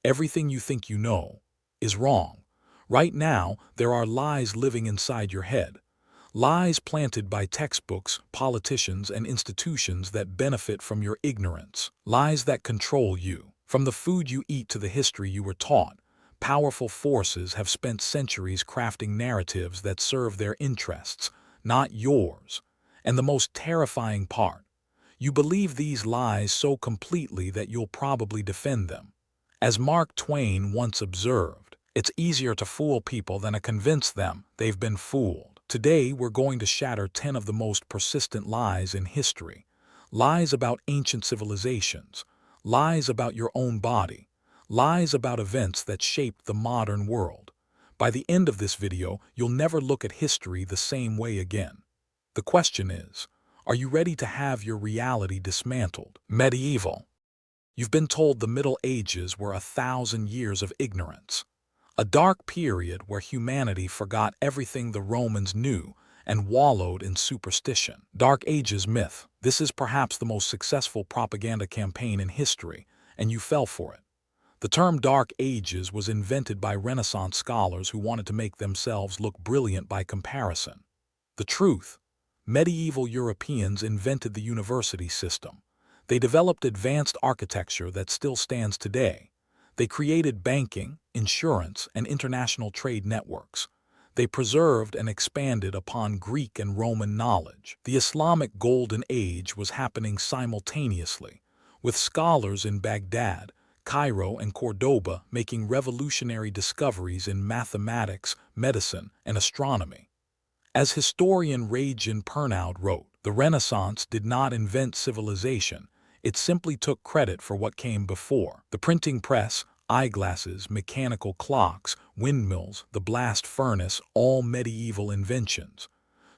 Everything you think you know is wrong. Right now, there are lies living inside your head. Lies planted by textbooks, politicians, and institutions that benefit from your ignorance. Lies that control you. From the food you eat to the history you were taught, powerful forces have spent centuries crafting narratives that serve their interests, not yours. And the most terrifying part, you believe these lies so completely that you'll probably defend them. As Mark Twain once observed, it's easier to fool people than to convince them they've been fooled. Today, we're going to shatter 10 of the most persistent lies in history. Lies about ancient civilizations, lies about your own body, lies about events that shaped the modern world. By the end of this video, you'll never look at history the same way again. The question is, are you ready to have your reality dismantled? Medieval. You've been told the Middle Ages were 1,000 years of ignorance. A dark period where humanity forgot everything the Romans knew and wallowed in superstition. Dark Ages myth. This is perhaps the most successful propaganda campaign in history, and you fell for it. The term Dark Ages was invented by Renaissance scholars who wanted to make themselves look brilliant by comparison. The truth: medieval Europeans invented the university system. They developed advanced architecture that still stands today. They created banking, insurance, and international trade networks. They preserved and expanded upon Greek and Roman knowledge. The Islamic Golden Age was happening simultaneously, with scholars in Baghdad, Cairo, and Cordoba making revolutionary discoveries in mathematics, medicine, and astronomy. As historian Rajan Pernaud wrote, the Renaissance did not invent civilization, it simply took credit for what came before. The printing press, eyeglasses, mechanical clocks, windmills, the blast furnace, all medieval inventions.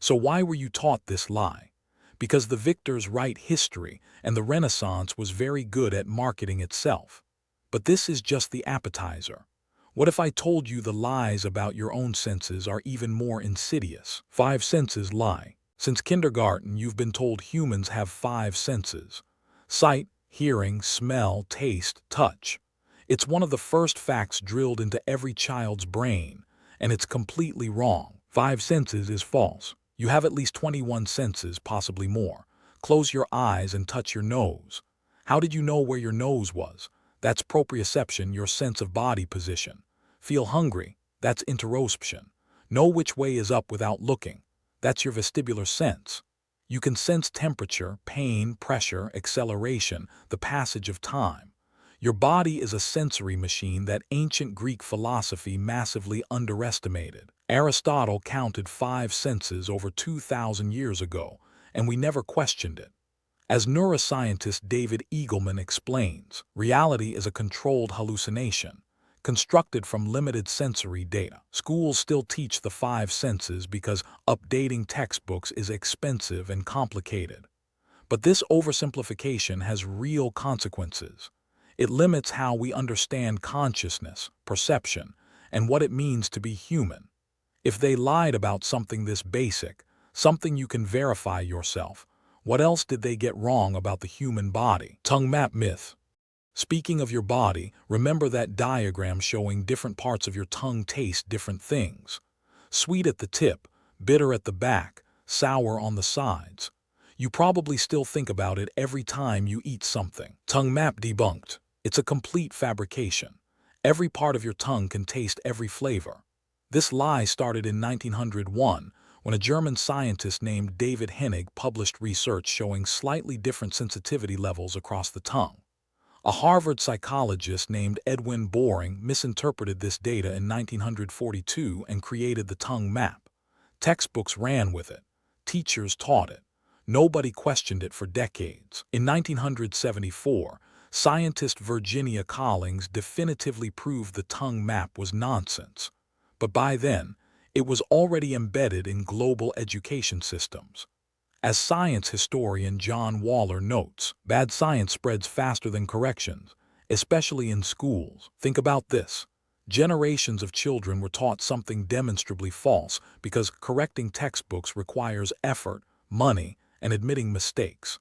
So why were you taught this lie? Because the victors write history, and the Renaissance was very good at marketing itself. But this is just the appetizer. What if I told you the lies about your own senses are even more insidious? 5 senses lie. Since kindergarten, you've been told humans have 5 senses: sight, hearing, smell, taste, touch. It's one of the first facts drilled into every child's brain, and it's completely wrong. 5 senses is false. You have at least 21 senses, possibly more. Close your eyes and touch your nose. How did you know where your nose was? That's proprioception, your sense of body position. Feel hungry? That's interoception. Know which way is up without looking. That's your vestibular sense. You can sense temperature, pain, pressure, acceleration, the passage of time. Your body is a sensory machine that ancient Greek philosophy massively underestimated. Aristotle counted 5 senses over 2,000 years ago, and we never questioned it. As neuroscientist David Eagleman explains, reality is a controlled hallucination, constructed from limited sensory data. Schools still teach the 5 senses because updating textbooks is expensive and complicated. But this oversimplification has real consequences. It limits how we understand consciousness, perception, and what it means to be human. If they lied about something this basic, something you can verify yourself, what else did they get wrong about the human body? Tongue map myth. Speaking of your body, remember that diagram showing different parts of your tongue taste different things. Sweet at the tip, bitter at the back, sour on the sides. You probably still think about it every time you eat something. Tongue map debunked. It's a complete fabrication. Every part of your tongue can taste every flavor. This lie started in 1901 when a German scientist named David Hennig published research showing slightly different sensitivity levels across the tongue. A Harvard psychologist named Edwin Boring misinterpreted this data in 1942 and created the tongue map. Textbooks ran with it. Teachers taught it. Nobody questioned it for decades. In 1974, scientist Virginia Collins definitively proved the tongue map was nonsense. But by then, it was already embedded in global education systems. As science historian John Waller notes, bad science spreads faster than corrections, especially in schools. Think about this. Generations of children were taught something demonstrably false because correcting textbooks requires effort, money, and admitting mistakes.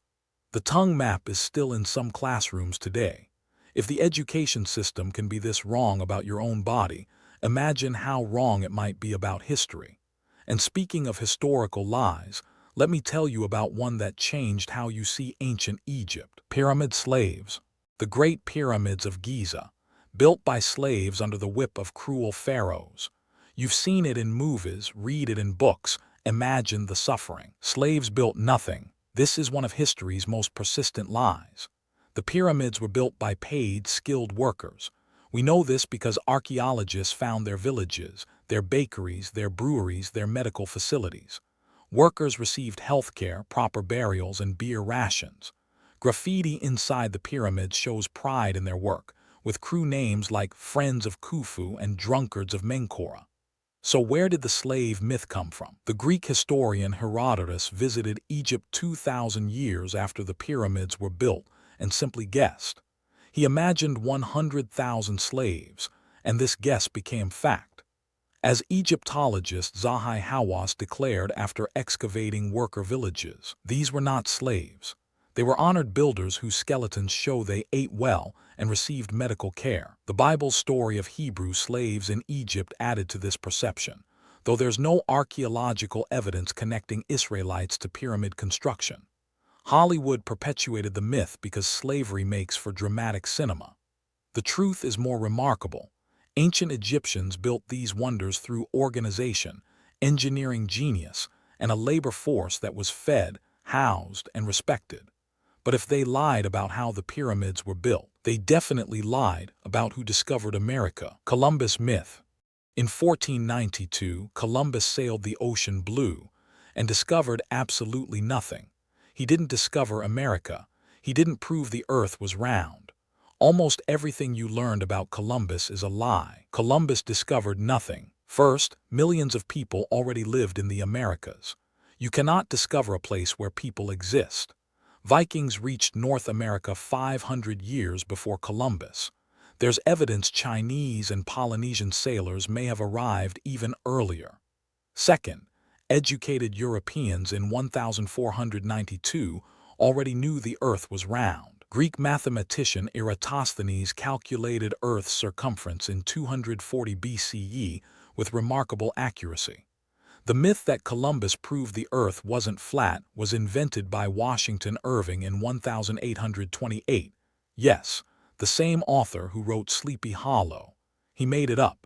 The tongue map is still in some classrooms today. If the education system can be this wrong about your own body, imagine how wrong it might be about history. And speaking of historical lies, let me tell you about one that changed how you see ancient Egypt. Pyramid slaves. The Great Pyramids of Giza, built by slaves under the whip of cruel pharaohs. You've seen it in movies, read it in books, imagine the suffering. Slaves built nothing. This is one of history's most persistent lies. The pyramids were built by paid, skilled workers. We know this because archaeologists found their villages, their bakeries, their breweries, their medical facilities. Workers received health care, proper burials, and beer rations. Graffiti inside the pyramids shows pride in their work, with crew names like Friends of Khufu and Drunkards of Menkora. So where did the slave myth come from? The Greek historian Herodotus visited Egypt 2,000 years after the pyramids were built and simply guessed. He imagined 100,000 slaves, and this guess became fact. As Egyptologist Zahi Hawass declared after excavating worker villages, these were not slaves. They were honored builders whose skeletons show they ate well and received medical care. The Bible's story of Hebrew slaves in Egypt added to this perception, though there's no archaeological evidence connecting Israelites to pyramid construction. Hollywood perpetuated the myth because slavery makes for dramatic cinema. The truth is more remarkable. Ancient Egyptians built these wonders through organization, engineering genius, and a labor force that was fed, housed, and respected. But if they lied about how the pyramids were built, they definitely lied about who discovered America. Columbus myth. In 1492, Columbus sailed the ocean blue and discovered absolutely nothing. He didn't discover America. He didn't prove the earth was round. Almost everything you learned about Columbus is a lie. Columbus discovered nothing. First, millions of people already lived in the Americas. You cannot discover a place where people exist. Vikings reached North America 500 years before Columbus. There's evidence Chinese and Polynesian sailors may have arrived even earlier. Second, educated Europeans in 1492 already knew the earth was round. Greek mathematician Eratosthenes calculated Earth's circumference in 240 BCE with remarkable accuracy. The myth that Columbus proved the earth wasn't flat was invented by Washington Irving in 1828. Yes, the same author who wrote Sleepy Hollow. He made it up.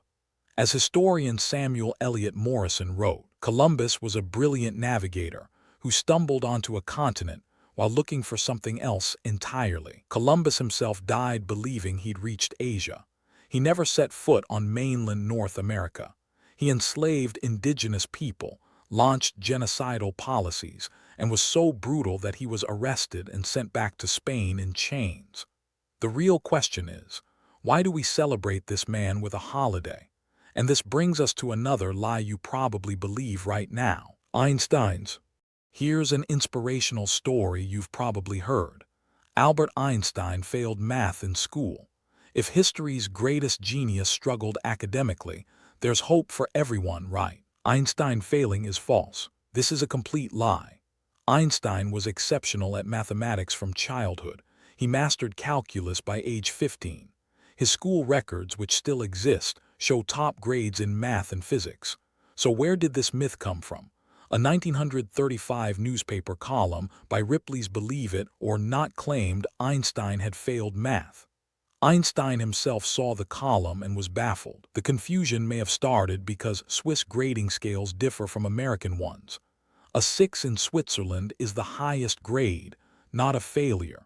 As historian Samuel Eliot Morison wrote, Columbus was a brilliant navigator who stumbled onto a continent while looking for something else entirely. Columbus himself died believing he'd reached Asia. He never set foot on mainland North America. He enslaved indigenous people, launched genocidal policies, and was so brutal that he was arrested and sent back to Spain in chains. The real question is, why do we celebrate this man with a holiday? And this brings us to another lie you probably believe right now. Einstein's. Here's an inspirational story you've probably heard. Albert Einstein failed math in school. If history's greatest genius struggled academically, there's hope for everyone, right? Einstein failing is false. This is a complete lie. Einstein was exceptional at mathematics from childhood. He mastered calculus by age 15. His school records, which still exist, show top grades in math and physics. So where did this myth come from? A 1935 newspaper column by Ripley's Believe It or Not claimed Einstein had failed math. Einstein himself saw the column and was baffled. The confusion may have started because Swiss grading scales differ from American ones. A 6 in Switzerland is the highest grade, not a failure.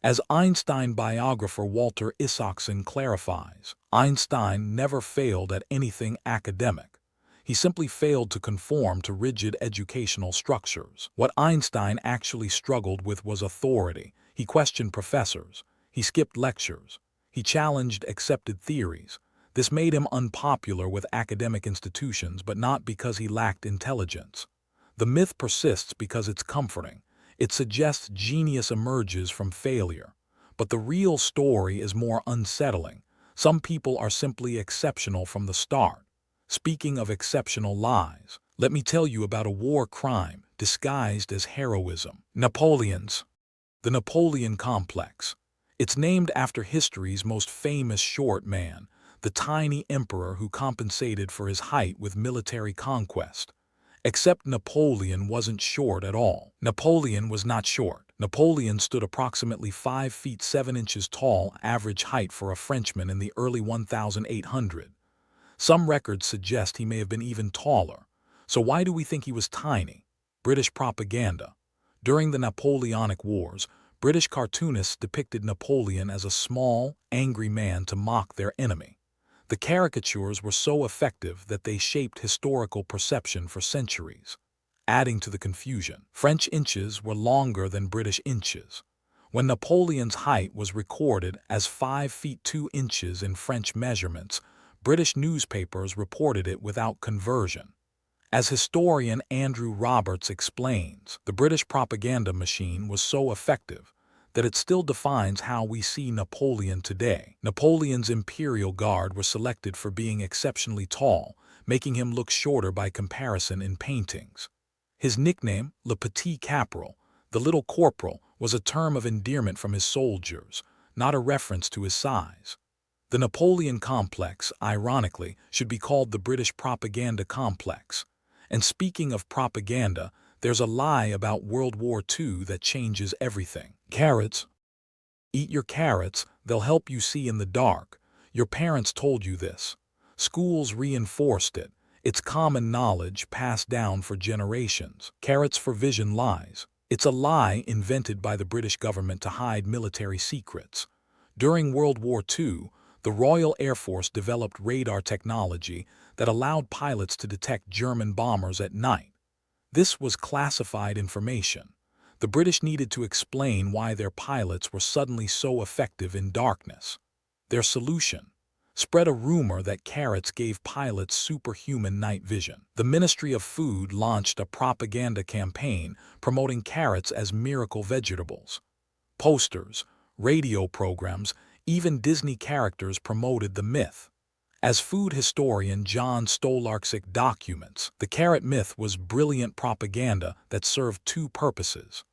As Einstein biographer Walter Isaacson clarifies, Einstein never failed at anything academic. He simply failed to conform to rigid educational structures. What Einstein actually struggled with was authority. He questioned professors. He skipped lectures. He challenged accepted theories. This made him unpopular with academic institutions, but not because he lacked intelligence. The myth persists because it's comforting. It suggests genius emerges from failure. But the real story is more unsettling. Some people are simply exceptional from the start. Speaking of exceptional lies, let me tell you about a war crime disguised as heroism. Napoleon's. The Napoleon complex. It's named after history's most famous short man, the tiny emperor who compensated for his height with military conquest. Except Napoleon wasn't short at all. Napoleon was not short. Napoleon stood approximately 5 feet 7 inches tall, average height for a Frenchman in the early 1800s. Some records suggest he may have been even taller. So why do we think he was tiny? British propaganda. During the Napoleonic Wars, British cartoonists depicted Napoleon as a small, angry man to mock their enemy. The caricatures were so effective that they shaped historical perception for centuries. Adding to the confusion, French inches were longer than British inches. When Napoleon's height was recorded as 5 feet 2 inches in French measurements, British newspapers reported it without conversion. As historian Andrew Roberts explains, the British propaganda machine was so effective that it still defines how we see Napoleon today. Napoleon's imperial guard were selected for being exceptionally tall, making him look shorter by comparison in paintings. His nickname, Le Petit Caporal, the Little Corporal, was a term of endearment from his soldiers, not a reference to his size. The Napoleon complex, ironically, should be called the British propaganda complex. And speaking of propaganda, there's a lie about World War II that changes everything. Carrots. Eat your carrots, they'll help you see in the dark. Your parents told you this. Schools reinforced it. It's common knowledge passed down for generations. Carrots for vision lies. It's a lie invented by the British government to hide military secrets. During World War II, the Royal Air Force developed radar technology that allowed pilots to detect German bombers at night. This was classified information. The British needed to explain why their pilots were suddenly so effective in darkness. Their solution: spread a rumor that carrots gave pilots superhuman night vision. The Ministry of Food launched a propaganda campaign promoting carrots as miracle vegetables. Posters, radio programs, even Disney characters promoted the myth. As food historian John Stolarczyk documents, the carrot myth was brilliant propaganda that served two purposes: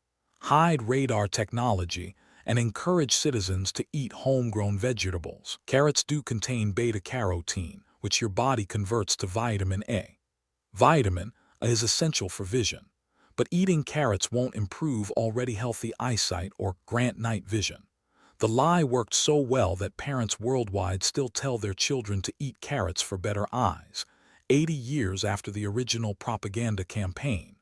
hide radar technology and encourage citizens to eat homegrown vegetables. Carrots do contain beta-carotene, which your body converts to vitamin A. Vitamin A is essential for vision, but eating carrots won't improve already healthy eyesight or grant night vision. The lie worked so well that parents worldwide still tell their children to eat carrots for better eyes, 80 years after the original propaganda campaign.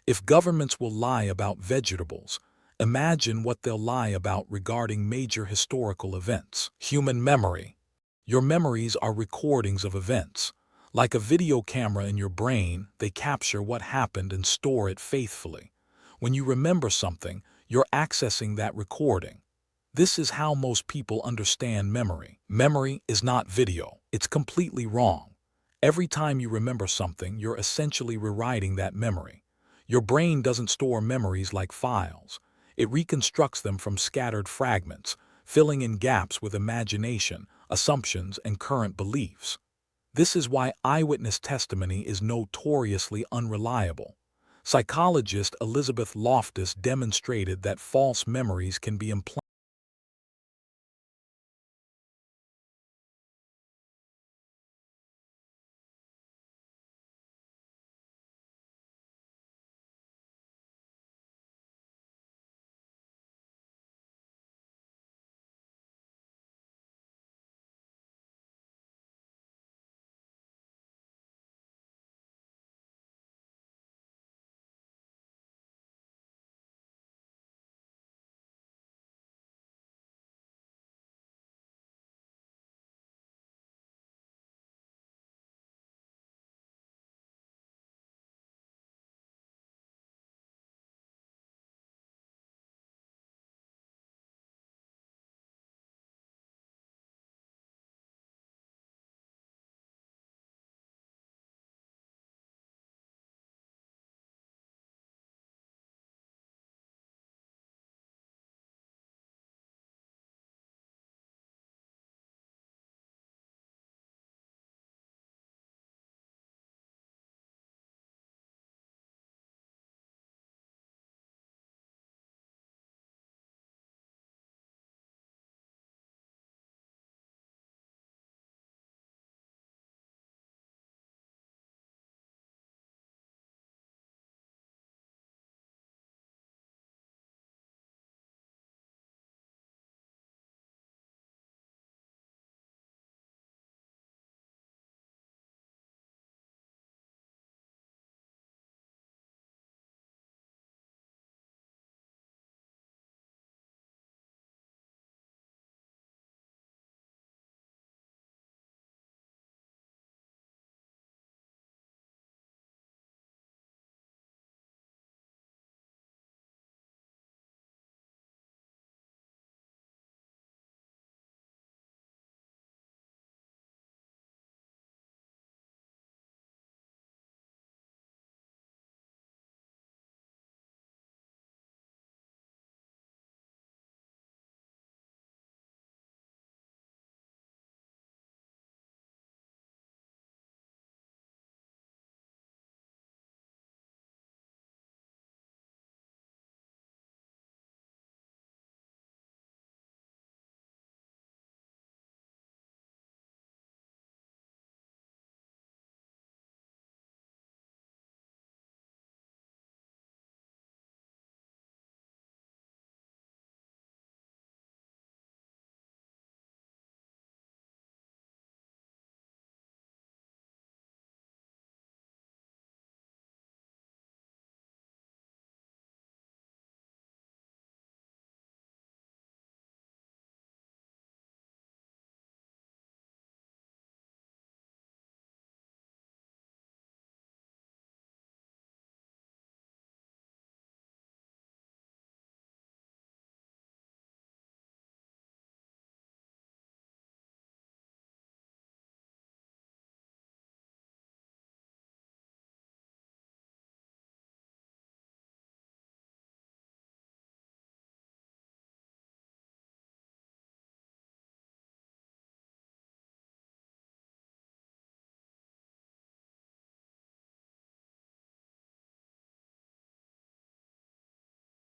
If governments will lie about vegetables, imagine what they'll lie about regarding major historical events. Human memory. Your memories are recordings of events. Like a video camera in your brain, they capture what happened and store it faithfully. When you remember something, you're accessing that recording. This is how most people understand memory. Memory is not video. It's completely wrong. Every time you remember something, you're essentially rewriting that memory. Your brain doesn't store memories like files. It reconstructs them from scattered fragments, filling in gaps with imagination, assumptions, and current beliefs. This is why eyewitness testimony is notoriously unreliable. Psychologist Elizabeth Loftus demonstrated that false memories can be implanted